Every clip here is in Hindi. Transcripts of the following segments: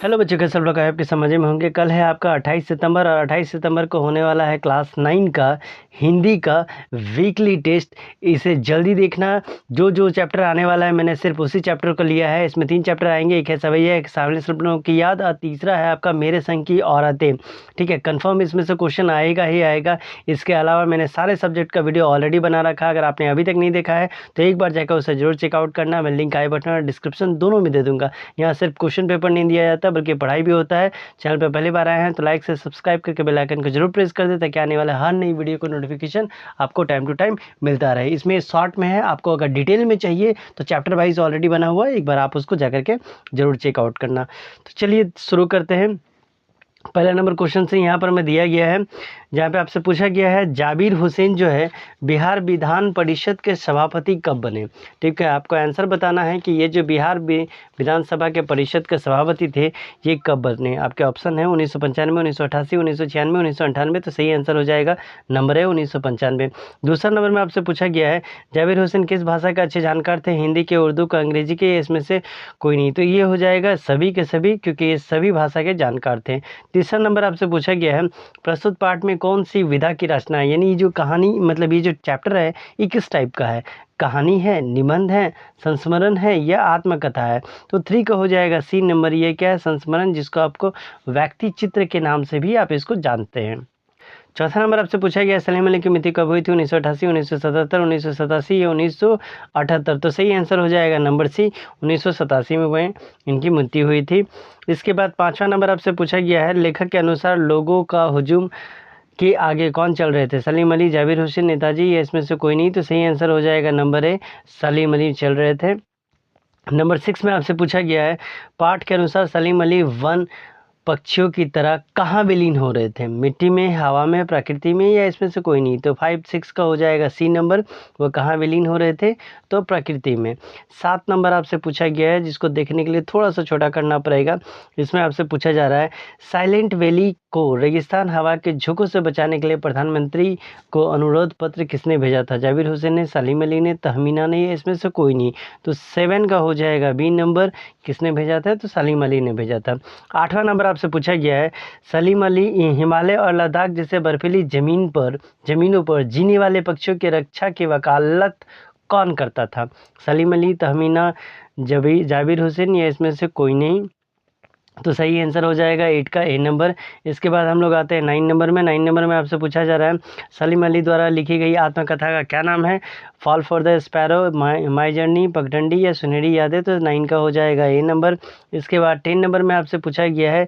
हेलो बच्चों, कैसे सब लोग आपके समझ में होंगे। कल है आपका 28 सितंबर और 28 सितंबर को होने वाला है क्लास 9 का हिंदी का वीकली टेस्ट। इसे जल्दी देखना। जो जो चैप्टर आने वाला है मैंने सिर्फ उसी चैप्टर को लिया है। इसमें 3 चैप्टर आएंगे, एक है सवैया, एक सावले सपनों की याद और तीसरा है आपका मेरे संग की औरतें। ठीक है, कन्फर्म इसमें से क्वेश्चन आएगा ही आएगा। इसके अलावा मैंने सारे सब्जेक्ट का वीडियो ऑलरेडी बना रखा है। अगर आपने अभी तक नहीं देखा है तो एक बार जाकर उसे जरूर चेकआउट करना। मैं लिंक आई बटन और डिस्क्रिप्शन दोनों में दे दूँगा। यहाँ सिर्फ क्वेश्चन पेपर नहीं दिया जाता बल्कि पढ़ाई भी होता है। चैनल पर पहली बार आए हैं तो लाइक से सब्सक्राइब करके बेल आइकन को जरूर प्रेस कर दे ताकि आने वाला हर नई वीडियो को नोटिफिकेशन आपको टाइम टू टाइम मिलता रहे। इसमें शॉर्ट में है, आपको अगर डिटेल में चाहिए तो चैप्टर वाइज ऑलरेडी बना हुआ है, एक बार आप उसको जाकर के जरूर चेकआउट करना। तो चलिए शुरू करते हैं। पहला नंबर क्वेश्चन से यहाँ पर मैं दिया गया है, जहाँ पे आपसे पूछा गया है जाबिर हुसैन जो है बिहार विधान परिषद के सभापति कब बने। ठीक है, आपको आंसर बताना है कि ये जो बिहार विधानसभा के परिषद के सभापति थे ये कब बने। आपके ऑप्शन है 1995, 1988, 1996, 1998। तो सही आंसर हो जाएगा नंबर है 1995। दूसरा नंबर में आपसे पूछा गया है जाबिर हुसैन किस भाषा के अच्छे जानकार थे, हिंदी के, उर्दू का, अंग्रेजी के, इसमें से कोई नहीं। तो ये हो जाएगा सभी के सभी, क्योंकि ये सभी भाषा के जानकार थे। तीसरा नंबर आपसे पूछा गया है प्रस्तुत पाठ में कौन सी विधा की रचना है, यानी जो कहानी मतलब ये जो चैप्टर है ये किस टाइप का है, कहानी है, निबंध है, संस्मरण है या आत्मकथा है। तो 3 का हो जाएगा सी नंबर। ये क्या है, संस्मरण, जिसको आपको व्यक्ति चित्र के नाम से भी आप इसको जानते हैं। चौथा नंबर आपसे पूछा गया सलीम अली की मृत्यु कब हुई थी, 1988, 1977, 1987 या 1978। तो सही आंसर हो जाएगा नंबर सी, 1987 में वह इनकी मृत्यु हुई थी। इसके बाद पाँचवा नंबर आपसे पूछा गया है लेखक के अनुसार लोगों का हुजूम के आगे कौन चल रहे थे, सलीम अली, जाबिर हुसैन, नेताजी या इसमें से कोई नहीं। तो सही आंसर हो जाएगा नंबर ए, सलीम अली चल रहे थे। नंबर 6 में आपसे पूछा गया है पाठ के अनुसार सलीम अली वन पक्षियों की तरह कहाँ विलीन हो रहे थे, मिट्टी में, हवा में, प्रकृति में या इसमें से कोई नहीं। तो 5, 6 का हो जाएगा सी नंबर, वो कहाँ विलीन हो रहे थे, तो प्रकृति में। 7 नंबर आपसे पूछा गया है जिसको देखने के लिए थोड़ा सा छोटा करना पड़ेगा। इसमें आपसे पूछा जा रहा है साइलेंट वैली को रेगिस्तान हवा के झोंकों से बचाने के लिए प्रधानमंत्री को अनुरोध पत्र किसने भेजा था, जाबिर हुसैन ने, सलीम अली ने, तहमीना ने या इसमें से कोई नहीं। तो 7 का हो जाएगा बी नंबर, किसने भेजा था, तो सलीम अली ने भेजा था। 8वां नंबर आपसे पूछा गया है सलीम अली हिमालय और लद्दाख जैसे बर्फीली जमीनों पर जीने वाले पक्षियों की रक्षा की वकालत कौन करता था, सलीम अली, तहमीना, जाबिर हुसैन या इसमें से कोई नहीं। तो सही आंसर हो जाएगा 8 का ए नंबर। इसके बाद हम लोग आते हैं 9 नंबर में। 9 नंबर में आपसे पूछा जा रहा है सलीम अली द्वारा लिखी गई आत्मकथा का क्या नाम है, fall for the sparrow, my journey, पगडंडी या सुनहरी यादें। तो 9 का हो जाएगा ए नंबर। इसके बाद 10 नंबर में आपसे पूछा गया है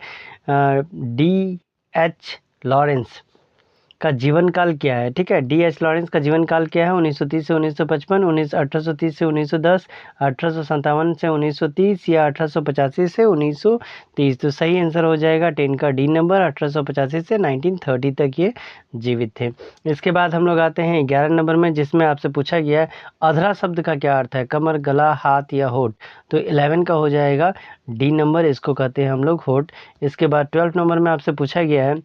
D.H. लॉरेंस का जीवन काल क्या है। ठीक है, D.H. लॉरेंस का जीवन काल क्या है, 1930 से 1955, 1830 से 1910, 1857 से 1930 या 1885 से 1930। तो सही आंसर हो जाएगा 10 का डी नंबर, 1885 से 1930 तक ये जीवित थे। इसके बाद हम लोग आते हैं 11 नंबर में, जिसमें आपसे पूछा गया है अधरा शब्द का क्या अर्थ है, कमर, गला, हाथ या होठ। तो 11 का हो जाएगा डी नंबर, इसको कहते हैं हम लोग होठ। इसके बाद 12 नंबर में आपसे पूछा गया है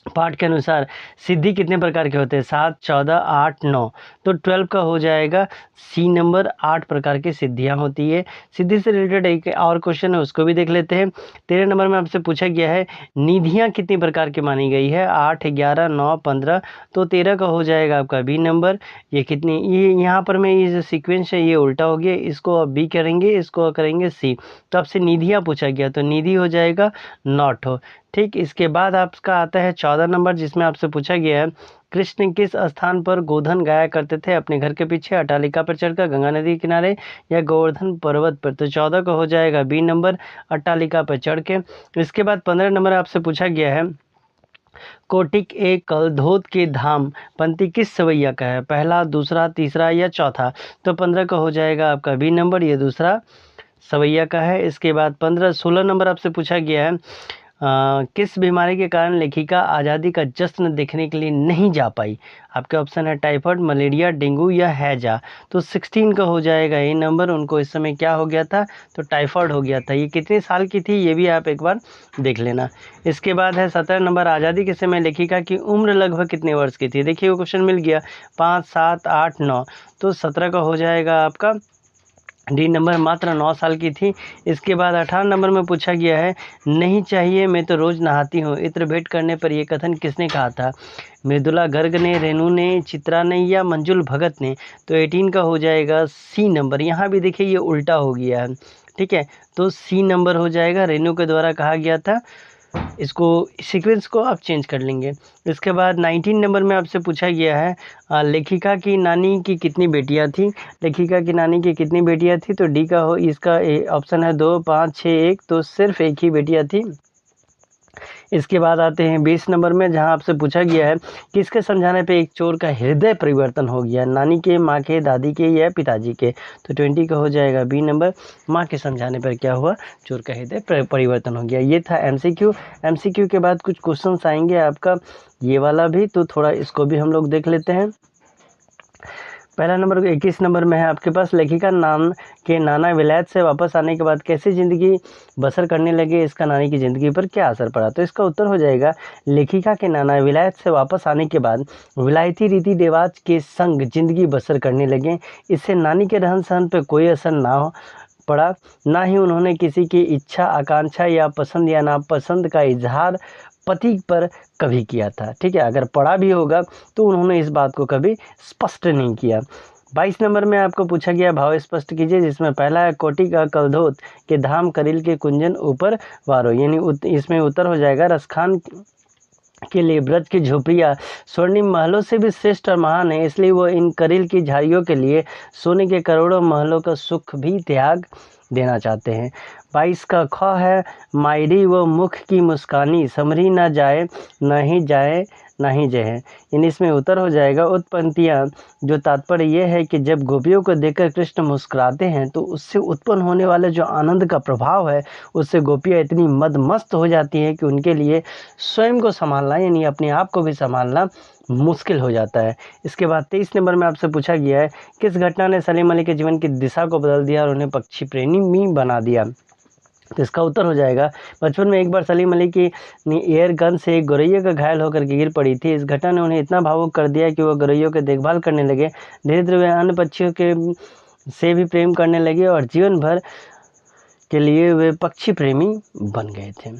पाठ के अनुसार सिद्धि कितने प्रकार के होते हैं, 7, 14, 8, 9। तो 12 का हो जाएगा सी नंबर, 8 प्रकार की सिद्धियां होती है। सिद्धि से रिलेटेड एक और क्वेश्चन है, उसको भी देख लेते हैं। 13 नंबर में आपसे पूछा गया है निधियां कितनी प्रकार की मानी गई है, 8, 11, 9, 15। तो 13 का हो जाएगा आपका बी नंबर। ये कितनी, ये यहाँ पर मैं ये जो सीक्वेंस है ये उल्टा हो गया, इसको अब बी करेंगे, इसको करेंगे सी। तो आपसे निधियां पूछा गया तो निधि हो जाएगा नॉट हो। ठीक, इसके बाद आपका आता है 14 नंबर, जिसमें आपसे पूछा गया है कृष्ण किस स्थान पर गोधन गाया करते थे, अपने घर के पीछे, अट्टालिका पर चढ़कर, गंगा नदी के किनारे या गोवर्धन पर्वत पर। तो 14 का हो जाएगा बी नंबर, अट्टालिका पर चढ़ के। इसके बाद 15 नंबर आपसे पूछा गया है कोटिक ए कलधोत के धाम पंक्ति किस सवैया का है, पहला, दूसरा, तीसरा या चौथा। तो 15 का हो जाएगा आपका बी नंबर, ये दूसरा सवैया का है। इसके बाद 16 नंबर आपसे पूछा गया है किस बीमारी के कारण लेखिका आज़ादी का जश्न देखने के लिए नहीं जा पाई। आपके ऑप्शन है टाइफाइड, मलेरिया, डेंगू या हैजा। तो 16 का हो जाएगा ये नंबर, उनको इस समय क्या हो गया था, तो टाइफाइड हो गया था। ये कितने साल की थी ये भी आप एक बार देख लेना। इसके बाद है 17 नंबर, आज़ादी के समय लेखिका की उम्र लगभग कितने वर्ष की थी। देखिए वो क्वेश्चन मिल गया 5, 7, 8, 9। तो 17 का हो जाएगा आपका डी नंबर मात्र 9 साल की थी। इसके बाद 18 नंबर में पूछा गया है, नहीं चाहिए मैं तो रोज़ नहाती हूँ, इत्र भेंट करने पर यह कथन किसने कहा था? मृदुला गर्ग ने, रेणु ने, चित्रा ने या मंजुल भगत ने? तो 18 का हो जाएगा सी नंबर। यहाँ भी देखिए ये उल्टा हो गया है, ठीक है, तो सी नंबर हो जाएगा, रेणु के द्वारा कहा गया था। इसको सीक्वेंस को आप चेंज कर लेंगे। इसके बाद 19 नंबर में आपसे पूछा गया है, लेखिका की नानी की कितनी बेटियां थी? लेखिका की नानी की कितनी बेटियां थी? तो डी का हो, इसका ऑप्शन है 2, 5, 6, 1, तो सिर्फ एक ही बेटियां थी। इसके बाद आते हैं 20 नंबर में, जहां आपसे पूछा गया है, किसके समझाने पे एक चोर का हृदय परिवर्तन हो गया? नानी के, माँ के, दादी के या पिताजी के? तो 20 का हो जाएगा बी नंबर, माँ के समझाने पर क्या हुआ? चोर का हृदय परिवर्तन हो गया। ये था एमसीक्यू। एमसीक्यू के बाद कुछ क्वेश्चंस आएंगे आपका ये वाला भी, तो थोड़ा इसको भी हम लोग देख लेते हैं। पहला नंबर 21 नंबर में है आपके पास, लेखिका नाम के नाना विलायत से वापस आने के बाद कैसी ज़िंदगी बसर करने लगे, इसका नानी की ज़िंदगी पर क्या असर पड़ा? तो इसका उत्तर हो जाएगा, लेखिका के नाना विलायत से वापस आने के बाद विलायती रीति रिवाज के संग ज़िंदगी बसर करने लगे। इससे नानी के रहन सहन पर कोई असर ना पड़ा, ना ही उन्होंने किसी की इच्छा, आकांक्षा या पसंद या नापसंद का इजहार पति पर कभी किया था, ठीक है। अगर पढ़ा भी होगा तो उन्होंने इस बात को कभी स्पष्ट नहीं किया। 22 नंबर में आपको पूछा गया, भाव स्पष्ट कीजिए, जिसमें पहला है, कोटि का कलधोत के धाम करिल के कुंजन ऊपर वारो, यानी इसमें उत्तर हो जाएगा, रसखान के लिए ब्रज की झोपड़ियाँ स्वर्णिम महलों से भी श्रेष्ठ और महान है, इसलिए वो इन करील की झाड़ियों के लिए सोने के करोड़ों महलों का सुख भी त्याग देना चाहते हैं। 22 का ख है, मायरी वो मुख की मुस्कानी समरी ना जाए नहीं जाए नहीं जय है, यानी इसमें उत्तर हो जाएगा उत्पत्तियाँ, जो तात्पर्य ये है कि जब गोपियों को देखकर कृष्ण मुस्कुराते हैं तो उससे उत्पन्न होने वाले जो आनंद का प्रभाव है, उससे गोपियाँ इतनी मदमस्त हो जाती हैं कि उनके लिए स्वयं को संभालना, यानी अपने आप को भी संभालना मुश्किल हो जाता है। इसके बाद 23 नंबर में आपसे पूछा गया है, किस घटना ने सलीम अली के जीवन की दिशा को बदल दिया और उन्हें पक्षी प्रेमी बना दिया? तो इसका उत्तर हो जाएगा, बचपन में एक बार सलीम अली की एयर गन से एक गौरैया का घायल होकर गिर पड़ी थी। इस घटना ने उन्हें इतना भावुक कर दिया कि वह गौरैयों की देखभाल करने लगे। धीरे धीरे वे अन्य पक्षियों के से भी प्रेम करने लगे और जीवन भर के लिए वे पक्षी प्रेमी बन गए थे।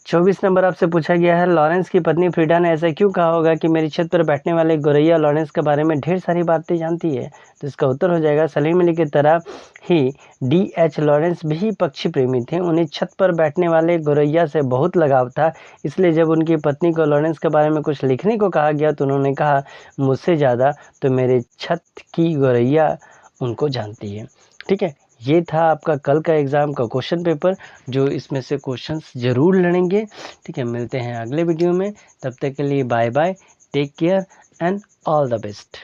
24 नंबर आपसे पूछा गया है, लॉरेंस की पत्नी फ्रीडा ने ऐसा क्यों कहा होगा कि मेरी छत पर बैठने वाले गौरैया लॉरेंस के बारे में ढेर सारी बातें जानती है? तो इसका उत्तर हो जाएगा, सलीम अली की तरह ही D.H. लॉरेंस भी पक्षी प्रेमी थे। उन्हें छत पर बैठने वाले गौरैया से बहुत लगाव था, इसलिए जब उनकी पत्नी को लॉरेंस के बारे में कुछ लिखने को कहा गया तो उन्होंने कहा, मुझसे ज़्यादा तो मेरे छत की गौरैया उनको जानती है, ठीक है। ये था आपका कल का एग्ज़ाम का क्वेश्चन पेपर, जो इसमें से क्वेश्चंस ज़रूर लड़ेंगे, ठीक है। मिलते हैं अगले वीडियो में, तब तक के लिए bye bye, take care and all the best.